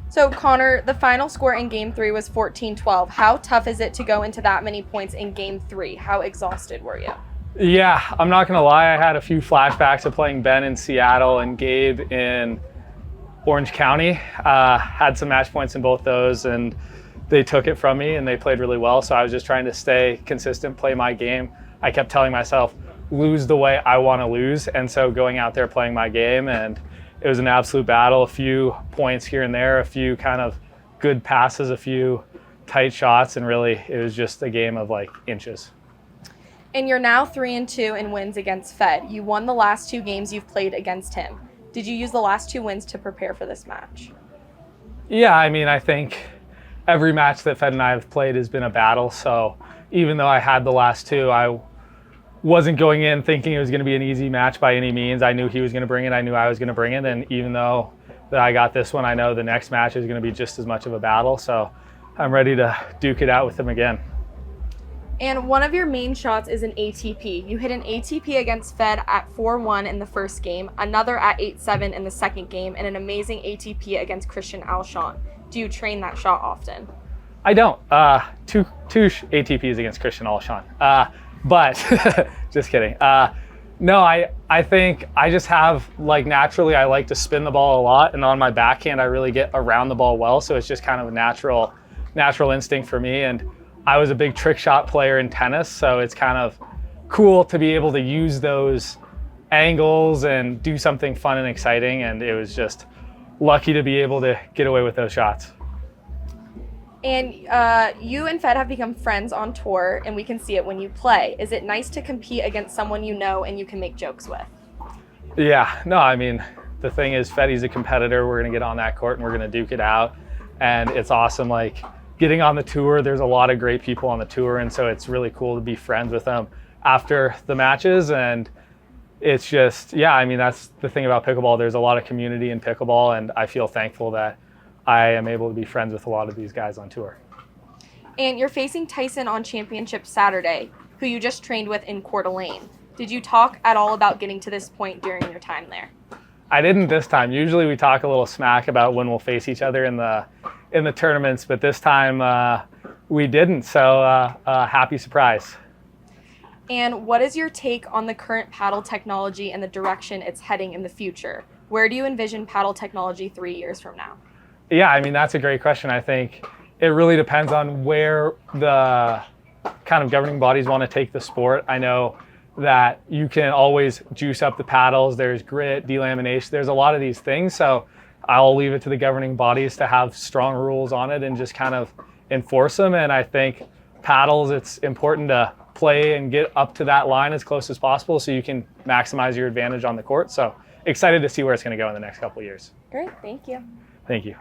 So Connor, the final score in game 3 was 14-12. How tough is it to go into that many points in game 3? How exhausted were you? Yeah, I'm not gonna lie, I had a few flashbacks of playing Ben in Seattle and Gabe in Orange County. Had some match points in both those, and they took it from me and they played really well. So I was just trying to stay consistent, play my game. I kept telling myself, lose the way I want to lose. And so going out there playing my game, and it was an absolute battle. A few points here and there, a few kind of good passes, a few tight shots, and really it was just a game of like inches. And you're now 3-2 in wins against Fed. You won the last 2 games you've played against him. Did you use the last 2 wins to prepare for this match? Yeah, I mean, I think every match that Fed and I have played has been a battle. So even though I had the last 2, I wasn't going in thinking it was going to be an easy match by any means. I knew he was going to bring it. I knew I was going to bring it. And even though that I got this one, I know the next match is going to be just as much of a battle. So I'm ready to duke it out with him again. And one of your main shots is an ATP. You hit an ATP against Fed at 4-1 in the first game, another at 8-7 in the second game, and an amazing ATP against Christian Alshon. Do you train that shot often? I don't. Two ATPs against Christian Alshon. But just kidding. No, I think I just have, like, naturally I like to spin the ball a lot, and on my backhand I really get around the ball well, so it's just kind of a natural instinct for me. And I was a big trick shot player in tennis, so it's kind of cool to be able to use those angles and do something fun and exciting, and it was just lucky to be able to get away with those shots. And you and Fed have become friends on tour, and we can see it when you play. Is it nice to compete against someone you know and you can make jokes with? Yeah, no, I mean, the thing is, Feddy's a competitor. We're going to get on that court and we're going to duke it out, and it's awesome. Like, getting on the tour, there's a lot of great people on the tour, and so it's really cool to be friends with them after the matches. And it's just, yeah, I mean, that's the thing about pickleball. There's a lot of community in pickleball, and I feel thankful that I am able to be friends with a lot of these guys on tour. And you're facing Tyson on Championship Saturday, who you just trained with in Coeur d'Alene. Did you talk at all about getting to this point during your time there? I didn't this time. Usually we talk a little smack about when we'll face each other in the tournaments, but this time we didn't, so happy surprise. And what is your take on the current paddle technology and the direction it's heading in the future? Where do you envision paddle technology 3 years from now? Yeah, I mean, that's a great question. I think it really depends on where the kind of governing bodies want to take the sport. I know that you can always juice up the paddles. There's grit, delamination. There's a lot of these things. So I'll leave it to the governing bodies to have strong rules on it and just kind of enforce them. And I think paddles, it's important to play and get up to that line as close as possible so you can maximize your advantage on the court. So excited to see where it's going to go in the next couple of years. Great, thank you. Thank you.